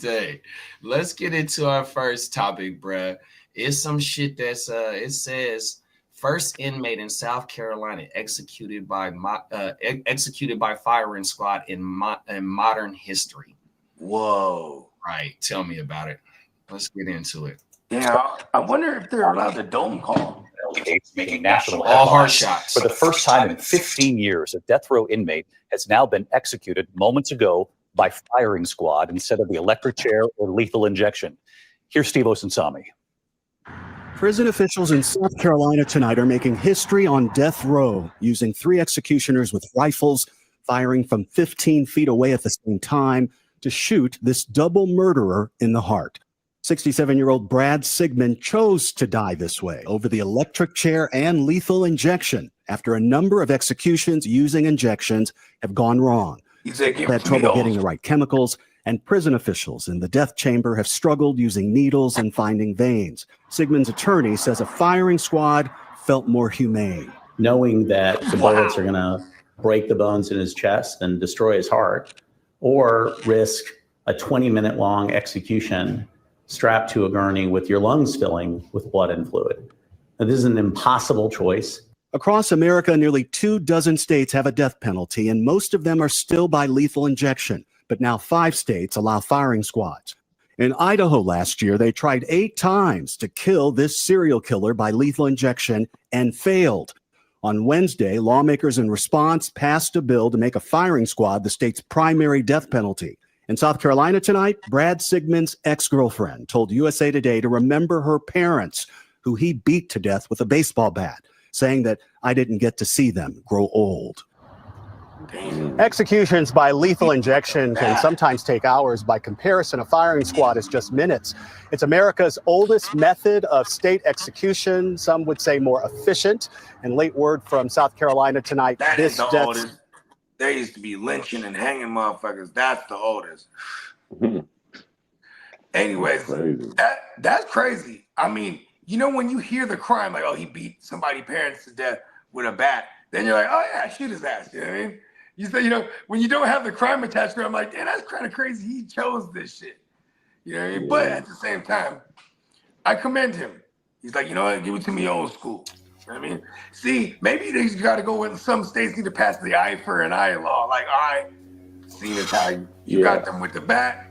day. Let's get into our first topic, bruh. It's some shit that's it says first inmate in South Carolina executed by firing squad in modern history. Whoa. Right. Tell me about it. Let's get into it. Yeah, I wonder if they're allowed to dome call. Making national all hard headlines. shots. For the first time in 15 years, a death row inmate has now been executed moments ago by firing squad instead of the electric chair or lethal injection. Here's Steve Osunsami. Prison officials in South Carolina tonight are making history on death row, using 3 executioners with rifles, firing from 15 feet away at the same time to shoot this double murderer in the heart. 67-year-old Brad Sigmund chose to die this way over the electric chair and lethal injection after a number of executions using injections have gone wrong. He's had trouble getting the right chemicals, and prison officials in the death chamber have struggled using needles and finding veins. Sigmund's attorney says a firing squad felt more humane. Knowing that the bullets are going to break the bones in his chest and destroy his heart, or risk a 20-minute long execution strapped to a gurney with your lungs filling with blood and fluid. Now, this is an impossible choice. Across America, nearly 24 states have a death penalty, and most of them are still by lethal injection. But now 5 states allow firing squads. In Idaho last year, they tried 8 times to kill this serial killer by lethal injection and failed. On Wednesday, lawmakers in response passed a bill to make a firing squad the state's primary death penalty. In South Carolina tonight, Brad Sigmund's ex-girlfriend told USA Today to remember her parents, who he beat to death with a baseball bat, saying that I didn't get to see them grow old. Executions by lethal injection can sometimes take hours. By comparison, a firing squad is just minutes. It's America's oldest method of state execution. Some would say more efficient. And late word from South Carolina tonight. That is the oldest. There used to be lynching and hanging motherfuckers. That's the oldest. Anyways, that's crazy. I mean, you know, when you hear the crime, like, oh, he beat somebody's parents to death with a bat, then you're like, oh yeah, shoot his ass. You know what I mean? You say, you know, when you don't have the crime attached to it, I'm like, damn, that's kind of crazy. He chose this shit. You know what I mean? Yeah. But at the same time, I commend him. He's like, you know what, give it to me old school. You know what I mean? See, maybe they got to go with some states need to pass the eye for an eye law. Like, all right, seeing as how you got them with the bat,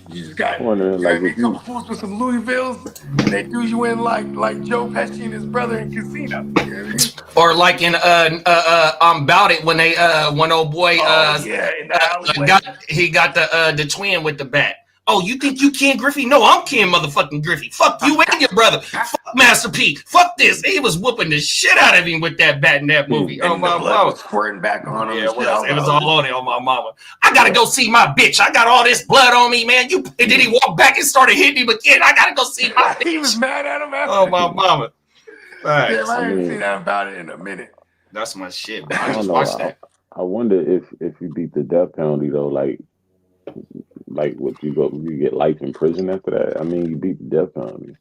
you just got a couple fools with some Louisvilles, and they do you in like Joe Pesci and his brother in Casino. You know what I mean? Or like in Bout It when they one old boy in the he got the twin with the bat. Oh, you think you Ken Griffey? No, I'm Ken motherfucking Griffey. Fuck you and your brother. Fuck Master P. Fuck this. He was whooping the shit out of him with that bat in that movie. Oh, my mama. Squirting back on him. Yeah, it was all on it on my mama. I gotta go see my bitch. I got all this blood on me, man. And then he walked back and started hitting him again. I gotta go see my bitch. He was mad at him after. Oh, my mama. Right. Yeah, I haven't seen that about it in a minute. That's my shit, bro. I just watched that. I wonder if you beat the death penalty though, like what you get life in prison after that. I mean, you beat the death penalty.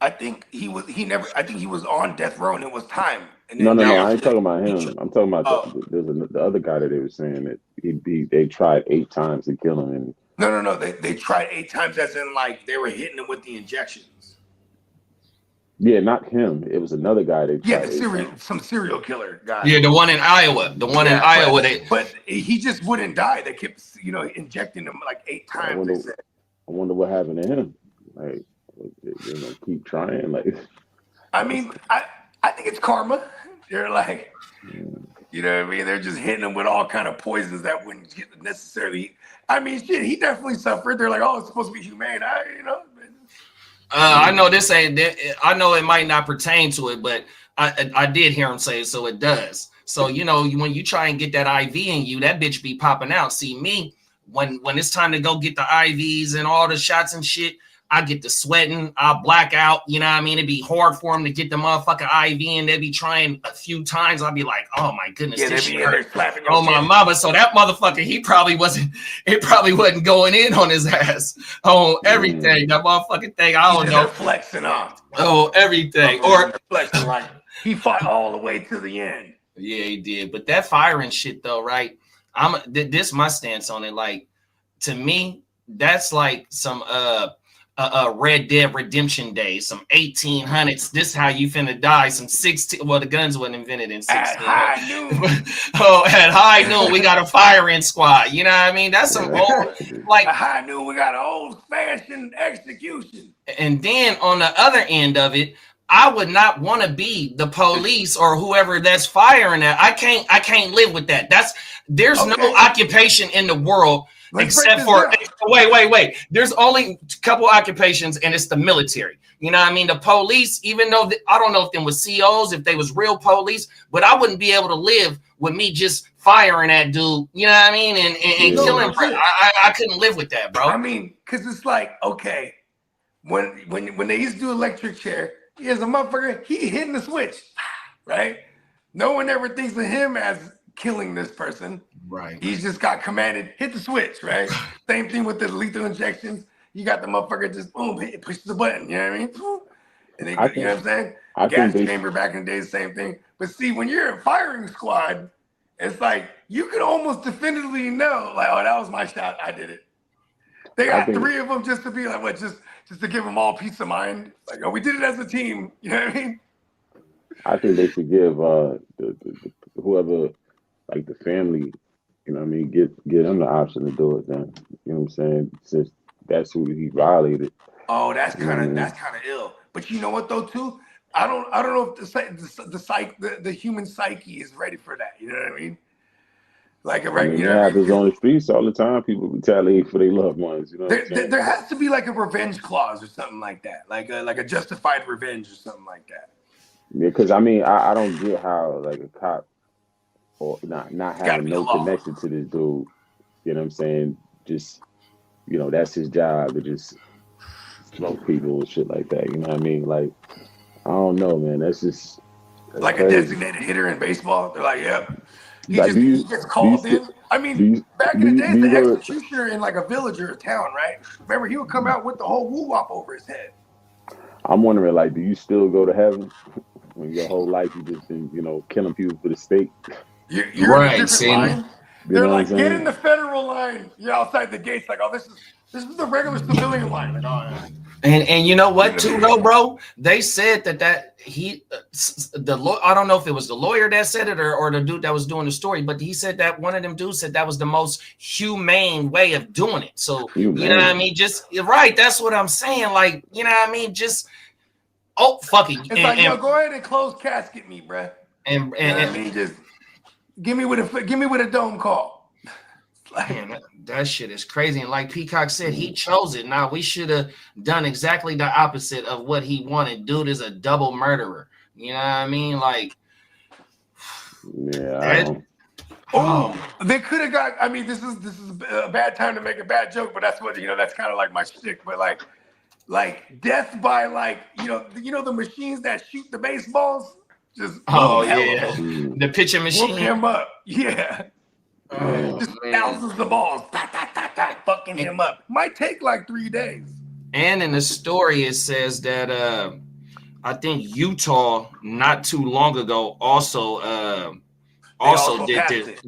I think he was on death row and it was time. And no, I ain't talking about him. I'm talking about the other guy that they were saying that they tried 8 times to kill him. And no. They tried 8 times, as in like they were hitting him with the injections. Yeah, not him. It was another guy. Some serial killer guy. Yeah, the one in Iowa. But he just wouldn't die. They kept, injecting him like 8 times. I wonder what happened to him. Like, keep trying. Like, I mean, I think it's karma. They're like, you know what I mean? They're just hitting him with all kind of poisons that wouldn't necessarily. I mean, shit, he definitely suffered. They're like, oh, it's supposed to be humane. I know this ain't. I know it might not pertain to it, but I did hear him say it, so it does. So when you try and get that IV in you, that bitch be popping out. See me when it's time to go get the IVs and all the shots and shit, I get to sweating. I'll black out. You know what I mean? It'd be hard for them to get the motherfucking IV, and they'd be trying a few times. I'll be like, oh my goodness, this shit hurt. Oh my mama. So that motherfucker, it probably wasn't going in on his ass on everything. That motherfucking thing, I don't know. Flexing off. Oh, everything. Or flexing like he fought all the way to the end. Yeah, he did. But that firing shit though, right? This my stance on it. Like, to me, that's like some Red Dead Redemption days, some 1800s. This how you finna die. Some 16. Well, the guns wasn't invented in 16. At high noon. Oh, at high noon, we got a firing squad. You know what I mean? That's some old, like at high noon, we got an old-fashioned execution. And then on the other end of it, I would not want to be the police or whoever that's firing at. I can't live with that. There's no occupation in the world. Except for wait. There's only a couple occupations, and it's the military. You know what I mean? The police, even though I don't know if them was COs, if they was real police, but I wouldn't be able to live with me just firing at dude. You know what I mean? And killing. I couldn't live with that, bro. I mean, because it's like, okay, when they used to do electric chair, here's a motherfucker, he hitting the switch, right? No one ever thinks of him as killing this person. Right. He's just got commanded, hit the switch, right? Same thing with the lethal injections. You got the motherfucker just boom, push the button, you know what I mean? And they, you know what I'm saying? Gas chamber back in the day, the same thing. But see, when you're a firing squad, it's like you could almost definitively know, like, oh, that was my shot, I did it. They got three of them just to be like, what, just to give them all peace of mind. Like, oh, we did it as a team, you know what I mean? I think they should give whoever, like the family, you know what I mean, get them the option to do it then. You know what I'm saying? Since that's who he violated. Oh, that's kind of ill. But you know what though, too? I don't know if the human psyche is ready for that. You know what I mean? Like happens on the streets all the time. People retaliate for their loved ones. You know, there has to be like a revenge clause or something like that, like a justified revenge or something like that. Yeah, because I mean, I don't get how like a cop or not having no connection to this dude. You know what I'm saying? Just, you know, that's his job to just smoke people and shit like that. You know what I mean? Like, I don't know, man. That's like crazy. A designated hitter in baseball. They're like, yep. He gets called in. I mean, back in the day, the executioner in like a village or a town, right? Remember, he would come out with the whole woo-wop over his head. I'm wondering, like, do you still go to heaven when your whole life you just been, you know, killing people for the state? You're right, in a different line. They're like, get in the federal line. You're outside the gates, like, oh, this is the regular civilian line. Like, oh, yeah. And you know what, too, though, bro? They said that I don't know if it was the lawyer that said it or the dude that was doing the story, but he said that one of them dudes said that was the most humane way of doing it. So, you know what I mean? Just, right, that's what I'm saying. Like, you know what I mean? Just, oh, fuck it. It's like, yo, go ahead and close casket me, bruh. And you know what I mean? Just give me with a dome call. Man, that shit is crazy. And like Peacock said, he chose it. Now we should have done exactly the opposite of what he wanted. Dude is a double murderer. You know what I mean? Like, yeah. They could have got. I mean, this is a bad time to make a bad joke, but that's what that's kind of like my shtick. But like death by like you know the machines that shoot the baseballs. Just the pitching machine. Whoop him up, yeah. Just thousands of balls, fucking him up. Might take like 3 days. And in the story, it says that I think Utah not too long ago also did this.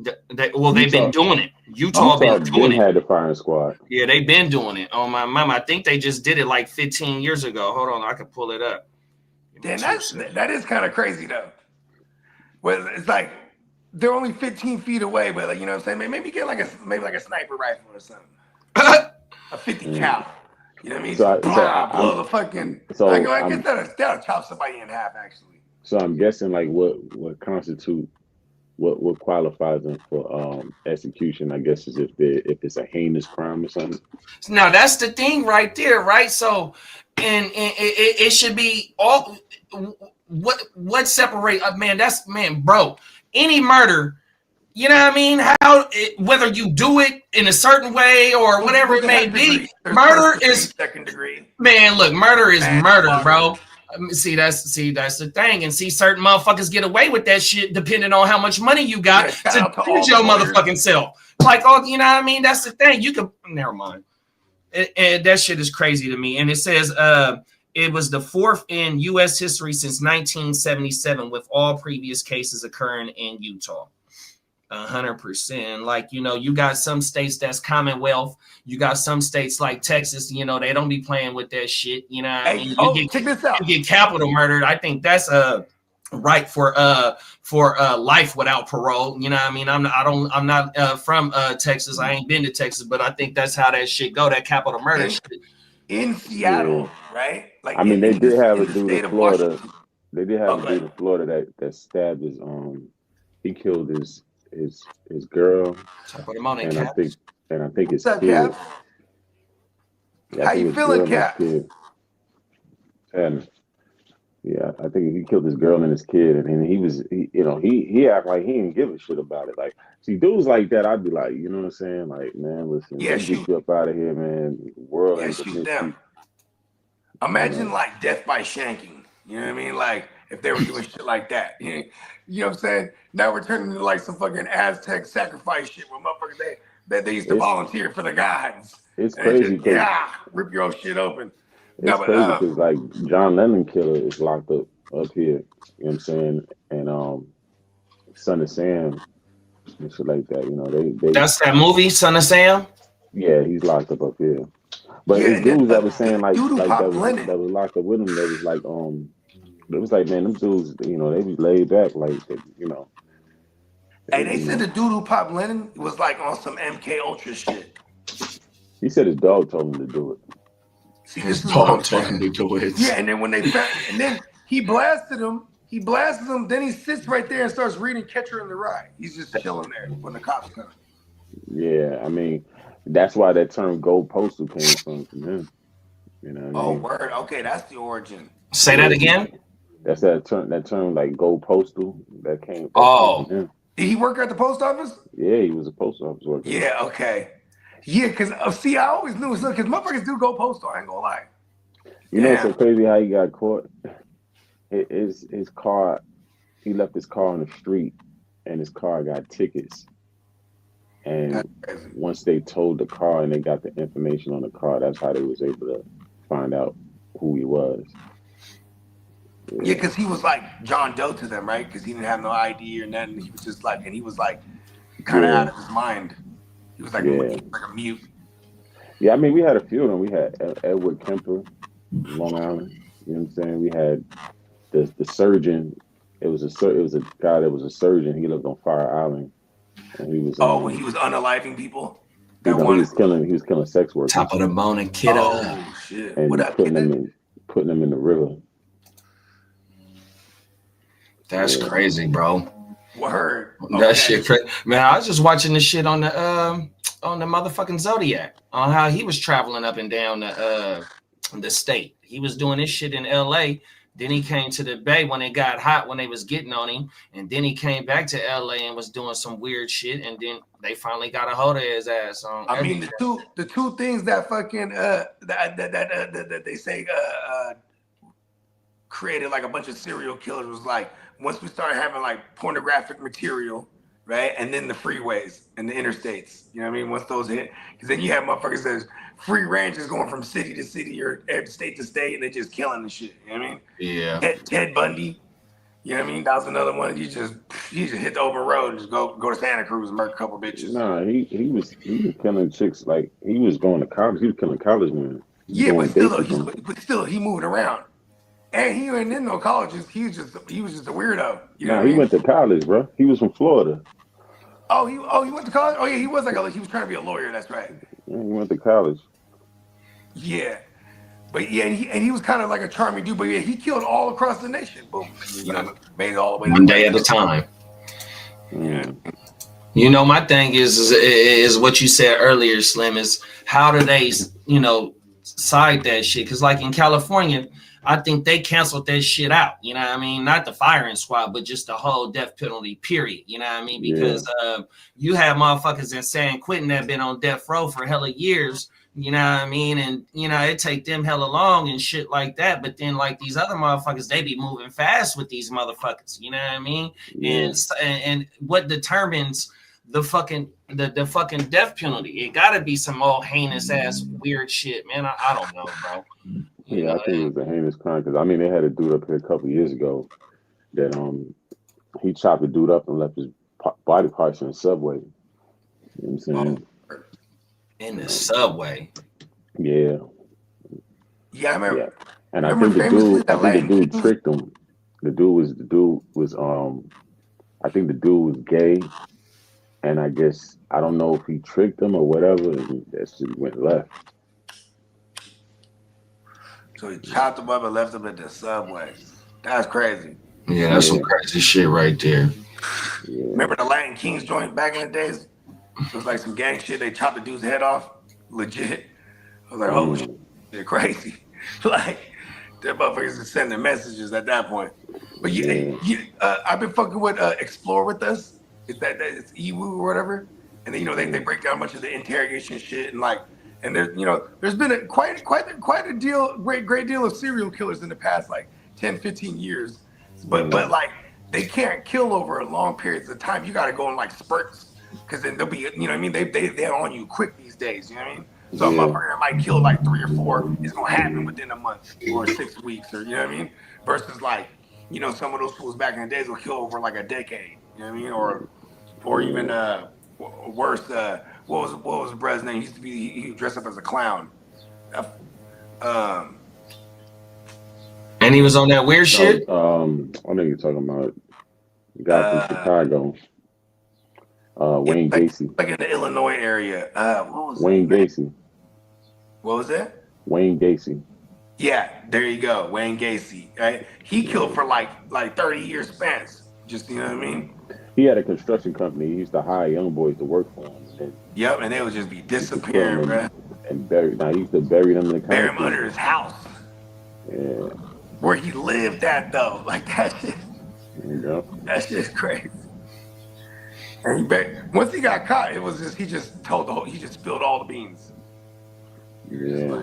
Well, they've been doing it. Utah been doing it. Had the firing squad. Yeah, they've been doing it. Oh my mama, I think they just did it like 15 years ago. Hold on, I can pull it up. Damn, that is kind of crazy though. Well, it's like they're only 15 feet away, but like, you know what I'm saying? Maybe get like a sniper rifle or something. A 50 cal. You know what I mean? Blow the fucking. So I guess that'll chop somebody in half actually. So I'm guessing like what constitutes what qualifies them for execution, I guess, is if it's a heinous crime or something. Now that's the thing right there, right? So and it should be all what separate bro. Any murder, you know what I mean? Whether you do it in a certain way or whatever it may be, murder is second degree. Man, look, murder is murder, bro. See, that's the thing. And see, certain motherfuckers get away with that shit depending on how much money you got to defend your motherfucking self. Like, you know what I mean? That's the thing. You can never mind. And that shit is crazy to me. And it says it was the fourth in U.S. history since 1977, with all previous cases occurring in Utah. 100%. Like, you know, you got some states that's Commonwealth. You got some states like Texas, you know, they don't be playing with that shit. You know what I mean? Check this out. You get capital murdered. I think that's right for life without parole. You know what I mean? I'm not from Texas. I ain't been to Texas, but I think that's how that shit go, that capital murder shit. In Seattle, right? Like, I mean, they did have a dude in Florida. Washington. They did have a dude in Florida that stabbed his he killed his girl, and I think his kid. Yeah, how you feeling, Cap? And yeah, I think he killed his girl and his kid, and he act like he didn't give a shit about it. Like, see, dudes like that, I'd be like, you know what I'm saying? Like, man, listen, get you up out of here, man. The world ain't shoot them. Imagine like death by shanking. You know what I mean? Like, if they were doing shit like that, you know what I'm saying? Now we're turning into like some fucking Aztec sacrifice shit where motherfuckers they used to volunteer for the gods. It's crazy. Rip your own shit open. It's crazy because like John Lennon killer is locked up here. You know what I'm saying? And Son of Sam and shit like that. You know, they that's that movie, Son of Sam. Yeah, he's locked up here. But it's dudes that was saying that was locked up with him. That was like it was like, man, them dudes, you know, they be laid back, like, you know. Hey, they said the dude who popped Lennon was like on some MK Ultra shit. He said his dog told him to do it. See, his dog told him to do it. Yeah, and then when they found, and then he blasted him. Then he sits right there and starts reading Catcher in the Rye. He's just chilling there when the cops come. Yeah, I mean, that's why that term "gold postal" came from him. You know what I mean? Word. Okay, that's the origin. Say that again. That's that term like "gold postal" that came. From him. Did he work at the post office? Yeah, he was a post office worker. Yeah. Okay. Yeah, because I always knew because motherfuckers do go postal. I ain't gonna lie. You know, it's so crazy how he got caught. His car, he left his car on the street, and his car got tickets. And once they towed the car and they got the information on the car, that's how they was able to find out who he was. Yeah, because he was like John Doe to them, right? Because he didn't have no ID or nothing. He was just like, and he was like kind of out of his mind. He was like a mute. Yeah, I mean, we had a few of them. We had Edward Kemper, Long Island. You know what I'm saying? We had the surgeon. It was a guy that was a surgeon. He lived on Fire Island, and he was when he was unaliving people. He was killing sex workers. Top of the morning, kiddo. Oh shit! And what up, putting them in the river. That's crazy, bro. Word. That shit crazy. Man, I was just watching this shit on the motherfucking Zodiac on how he was traveling up and down the state. He was doing this shit in LA. Then he came to the Bay when it got hot, when they was getting on him. And then he came back to LA and was doing some weird shit. And then they finally got a hold of his ass. I mean, the two things that fucking that they say created like a bunch of serial killers was like once we started having like pornographic material, right? And then the freeways and the interstates, you know what I mean? Once those hit, because then you have motherfuckers that's free range is going from city to city or state to state and they're just killing the shit, you know what I mean? Yeah. Ted Bundy, you know what I mean? That was another one. You just hit the open road and just go to Santa Cruz and murk a couple bitches. Nah, he was killing chicks like he was going to college. He was killing college men. Yeah, but still he moved around. And he ain't in no colleges. He was just a weirdo. You know he went to college, bro. He was from Florida. Oh, he went to college. Oh yeah, he was he was trying to be a lawyer. That's right. Yeah, he went to college. Yeah, but yeah, and he was kind of like a charming dude. But yeah, he killed all across the nation. Boom, you know, made it all the way. One day at a time. Yeah. You know, my thing is what you said earlier, Slim. Is how do they, side that shit? Because like in California, I think they canceled that shit out. You know what I mean? Not the firing squad, but just the whole death penalty, period. You know what I mean? Because you have motherfuckers in San Quentin that been on death row for hella years. You know what I mean? And, it take them hella long and shit like that. But then like these other motherfuckers, they be moving fast with these motherfuckers. You know what I mean? Yeah. And what determines the fucking death penalty? It gotta be some old heinous ass weird shit, man. I don't know, bro. Yeah, I think it was a heinous crime because they had a dude up here a couple years ago that he chopped a dude up and left his body parts in the subway. You know what I'm saying? In the subway. Yeah, I remember. Yeah. And I think the dude tricked him. The dude was I think the dude was gay, and I guess I don't know if he tricked him or whatever, and that shit went left. So he chopped him up and left him at the subway. That's crazy. Yeah, that's some crazy shit right there. Yeah. Remember the Latin Kings joint back in the days? It was like some gang shit. They chopped the dude's head off. Legit. I was like, oh shit, they're crazy. Like, that motherfuckers are sending messages at that point. But I've been fucking with Explore With Us. It's EWU or whatever. And then, they break down a bunch of the interrogation shit and there's been quite a deal, great deal of serial killers in the past 10, 15 years. But like they can't kill over long periods of time. You got to go in spurts, because then they'll be, they're on you quick these days. You know what I mean? So a motherfucker might kill 3 or 4. It's gonna happen within a month or 6 weeks, or you know what I mean? Versus some of those fools back in the days will kill over a decade. You know what I mean? Or even worse. What was Brad's name? He dressed up as a clown. And he was on that weird shit. I know you're talking about the guy from Chicago, Wayne Gacy. Like in the Illinois area. What was Wayne Gacy? What was that? Wayne Gacy. Yeah, there you go, Wayne Gacy. Right? He killed for 30-year spans. Just, you know what I mean? He had a construction company. He used to hire young boys to work for him. And they would just be disappearing, bro. And he used to bury them in the concrete. Bury him under his house. Yeah. Where he lived at, though. That shit. Yeah. That shit's crazy. And once he got caught, it was just, he just spilled all the beans. Yeah.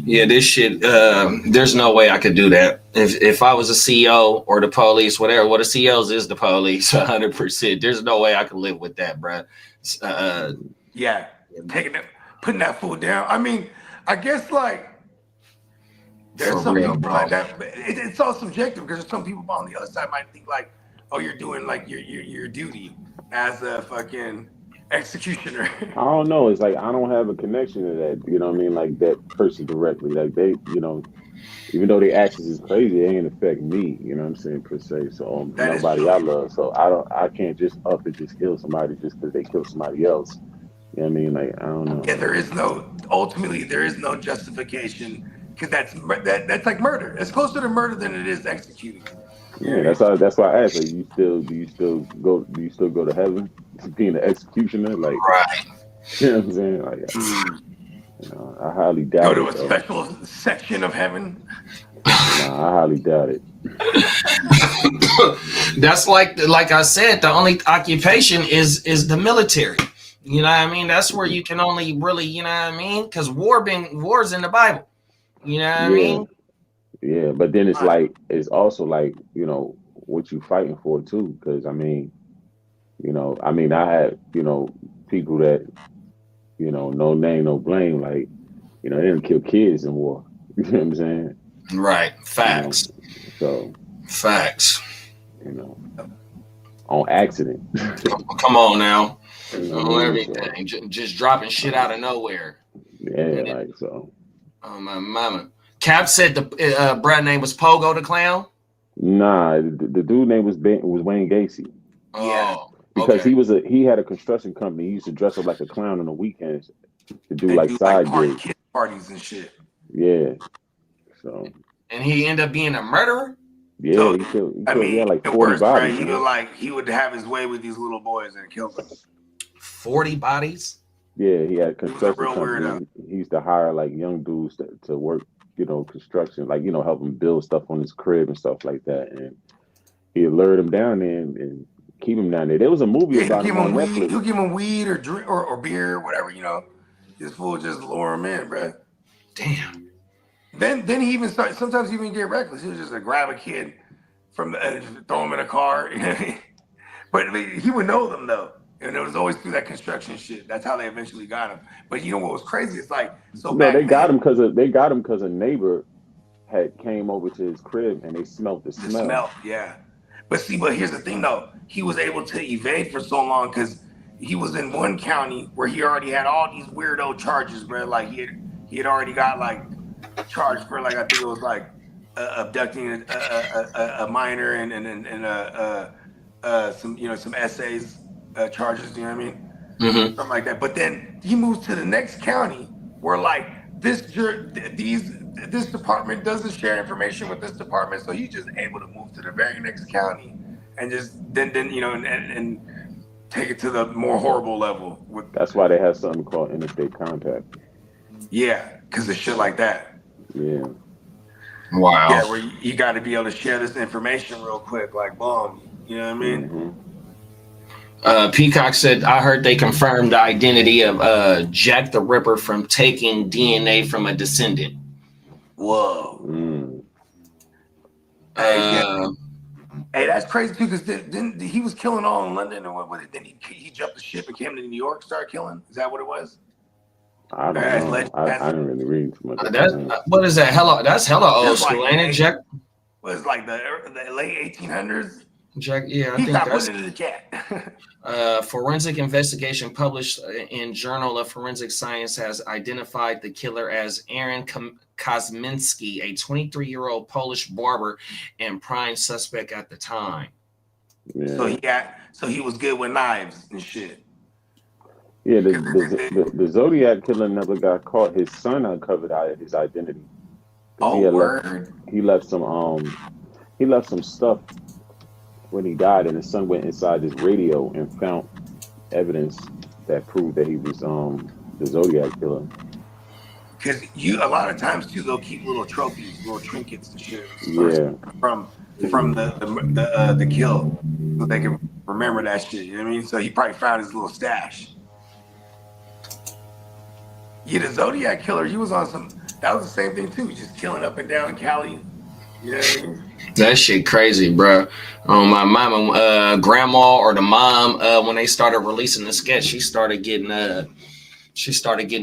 Yeah, this shit, there's no way I could do that. If I was a CEO or the police, whatever, what a CEOs is the police, 100%. There's no way I could live with that, bro. Putting that food down. I mean, I guess there's some people like that. It's all subjective, because some people on the other side might think you're doing your duty as a fucking executioner. I don't know. It's I don't have a connection to that. You know what I mean? That person directly. They, even though their actions is crazy, it ain't affect me. You know what I'm saying, per se. So nobody I love. So I can't just up and just kill somebody just because they kill somebody else. You know what I mean? I don't know. Yeah, ultimately there is no justification, because that's like murder. It's closer to murder than it is executing. Yeah, that's why I asked. Do you still go to heaven being an executioner? Right. You know what I'm saying? I highly doubt it. Go to a special section of heaven. I highly doubt it. That's like I said, the only occupation is the military. You know what I mean? That's where you can only really, you know what I mean? Because war's in the Bible. You know what I mean? Yeah, but then it's also what you fighting for too. Because I had people that no name, no blame. They didn't kill kids in war. You know what I'm saying? Right. Facts. Facts. On accident. Come on now. Everything. Just dropping shit out of nowhere. Yeah, so. Oh my mama. Cap said the brand name was Pogo the Clown. Nah, the dude name was Wayne Gacy. Oh, because he had a construction company. He used to dress up like a clown on the weekends to do side gigs, parties and shit. Yeah. So. And he ended up being a murderer. Yeah, he had 40 bodies. He would have his way with these little boys and kill them. 40 bodies. Yeah, he had a construction company. He used to hire young dudes to work, construction, help him build stuff on his crib and stuff like that. And he lured him down there and keep him down there. There was a movie about him on Netflix. He'll give him weed or drink or beer or whatever, This fool just lure him in, bro. Damn. Then he even sometimes he even get reckless. He was just grab a kid from throw him in a car. But he would know them though. And it was always through that construction shit. That's how they eventually got him. But what was crazy? It's they got him because a neighbor had came over to his crib and they smelled the smell. Yeah. But here's the thing though. He was able to evade for so long because he was in one county where he already had all these weirdo charges, bro. Like he had already got like charged for like I think it was like abducting a minor and some essays charges. You know what I mean? Mm-hmm. Something like that. But then he moves to the next county where like this department doesn't share information with this department, so he's just able to move to the very next county and just then and take it to the more horrible level. That's why they have something called interstate contact. Yeah, because of shit like that. Yeah. Wow. Yeah, where you got to be able to share this information real quick, like boom. You know what I mean? Mm-hmm. Peacock said, I heard they confirmed the identity of Jack the Ripper from taking DNA from a descendant. Whoa. Mm. Hey, that's crazy too, because then he was killing all in London, and then he jumped the ship and came to New York, started killing. Is that what it was? I don't know. I didn't really read too much. What is that? That's hella old school, ain't it, Jack? Was like the late 1800s. Jack, yeah, I he think got that's put into the chat. forensic investigation published in Journal of Forensic Science has identified the killer as Aaron Kosminski, a 23-year-old Polish barber and prime suspect at the time. Yeah. So he was good with knives and shit. Yeah, the Zodiac killer never got caught. His son uncovered his identity. Oh, word. He left some stuff when he died, and his son went inside his radio and found evidence that proved that he was the Zodiac killer. Because a lot of times too, they'll keep little trophies, little trinkets and shit. Yeah. From the kill, so they can remember that shit. You know what I mean? So he probably found his little stash. Yeah, the Zodiac killer, he was on some. That was the same thing too. Just killing up and down Cali. You know what I mean? That shit crazy, bro. My mama, grandma, or the mom, when they started releasing the sketch, she started getting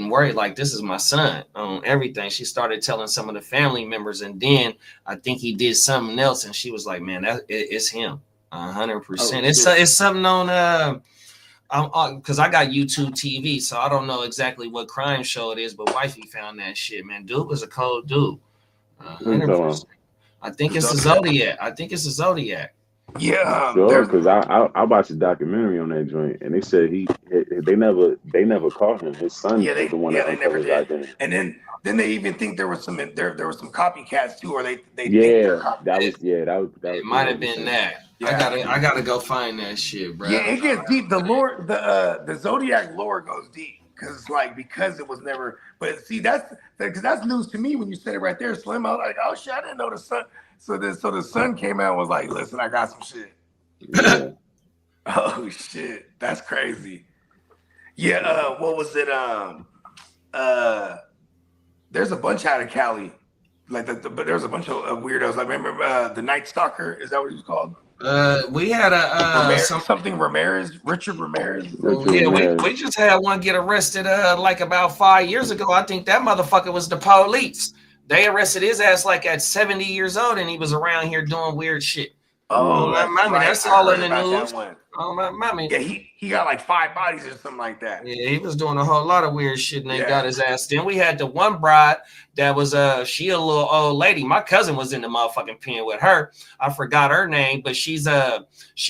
worried. Like, this is my son on everything. She started telling some of the family members, and then I think he did something else, and she was like, "Man, it's him, 100%." It's something on because I got YouTube TV, so I don't know exactly what crime show it is, but wifey found that shit, man. Dude was a cold dude. 100%. I think it's the Zodiac. Yeah, sure. Because I watched a documentary on that joint, and they said they never caught him. His son was the one that uncovered his identity. And then they even think there was some copycats too, or they that was it might have been that. Yeah. I gotta go find that shit, bro. Yeah, it gets deep. The lore, the Zodiac lore goes deep because it was never. But see, that's news to me when you said it right there, Slim. I was like, oh shit, I didn't know the son. So the son came out and was like, listen, I got some shit. Yeah. Oh shit, that's crazy. Yeah, what was it? There's a bunch out of Cali, like but there's a bunch of weirdos. I remember the Night Stalker. Is that what he was called? We had Richard Ramirez. We just had one get arrested like about 5 years ago. I think that motherfucker was the police. They arrested his ass like at 70 years old, and he was around here doing weird shit. Oh, that's all in the news. Oh, my yeah, he got like 5 bodies or something like that. Yeah, he was doing a whole lot of weird shit, and they got his ass. Then we had the one bride that was she a little old lady. My cousin was in the motherfucking pen with her. I forgot her name, but she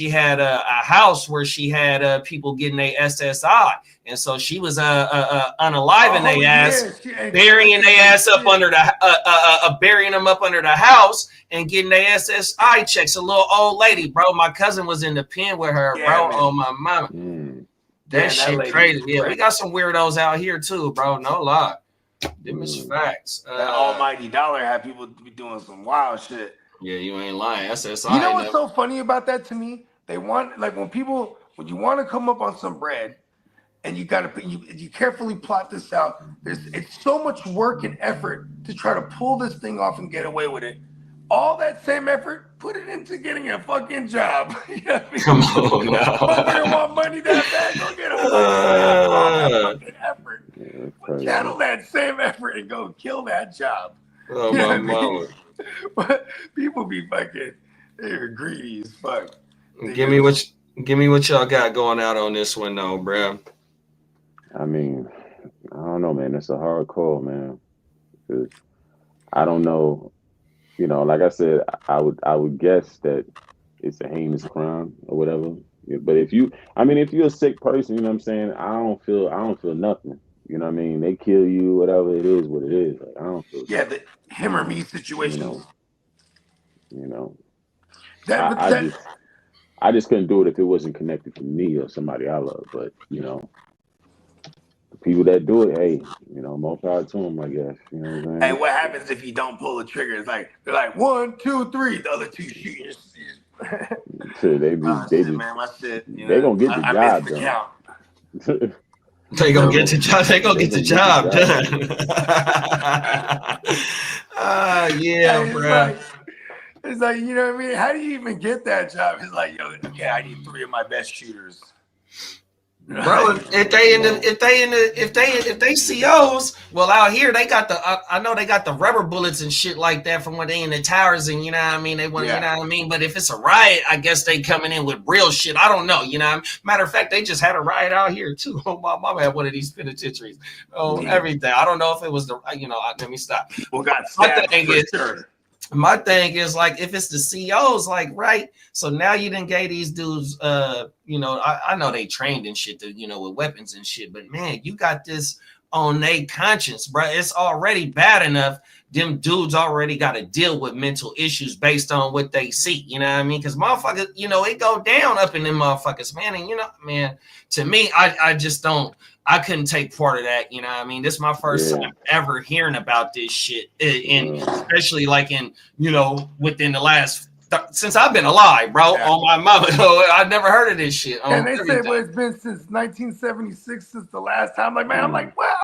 had a house where she had people getting their SSI, and so she was unaliving their ass, burying their ass up under the burying them up under the house and getting their SSI checks. A little old lady, bro. My cousin was in the pen with her, bro. Man. Oh my mama, that shit crazy. Yeah, we got some weirdos out here too, bro. No lie, them is facts. That almighty dollar had people be doing some wild shit. Yeah, you ain't lying. SSI. You know what's so funny about that to me? They want when you want to come up on some bread, and you carefully plot this out. It's so much work and effort to try to pull this thing off and get away with it. All that same effort, put it into getting a fucking job. You know what I mean? Come on now. You want money that bad, go get a fucking effort. Channel that same effort and go kill that job. Oh, my mama. But people be fucking, They're greedy as fuck. Give me what y'all got going out on this one, though, bro. I mean, I don't know, man. It's a hard call, man. Because I don't know. You know, like I said, I would guess that it's a heinous crime or whatever. But if you're a sick person, you know what I'm saying? I don't feel nothing. You know what I mean? They kill you, whatever it is, what it is. Like, I don't feel. Yeah, the him or me situation. You know. I just couldn't do it if it wasn't connected to me or somebody I love. But you know, the people that do it, hey, you know, more power to them, I guess. You know what I'm saying? Hey, what happens if you don't pull the trigger? It's like they're like 1, 2, 3. The other two shoot. So they gonna get the job done. They gonna get the job. They gonna get the job done. Yeah, bro. It's like, you know what I mean? How do you even get that job? It's like, yo, yeah, I need 3 of my best shooters. Bro, if they COs, well, out here they got I know they got the rubber bullets and shit like that from when they in the towers, and you know what I mean, they want, you know what I mean. But if it's a riot, I guess they coming in with real shit. I don't know, you know what I mean? Matter of fact, they just had a riot out here too. My mama had one of these penitentiaries. Everything. I don't know if it was let me stop. Well, got my thing is like, if it's the COs, like, right? So now you done gave these dudes, I know they trained and shit to, with weapons and shit, but man, you got this on their conscience, bro. It's already bad enough. Them dudes already got to deal with mental issues based on what they see, you know what I mean? Because motherfuckers, it go down up in them motherfuckers, man. And, man, to me, I just don't. I couldn't take part of that, you know what I mean? This is my first time ever hearing about this shit. And especially like within the last, since I've been alive, bro, on my mama. I've never heard of this shit. And they say, well, it's been since 1976 since the last time. Like, man, I'm like, what?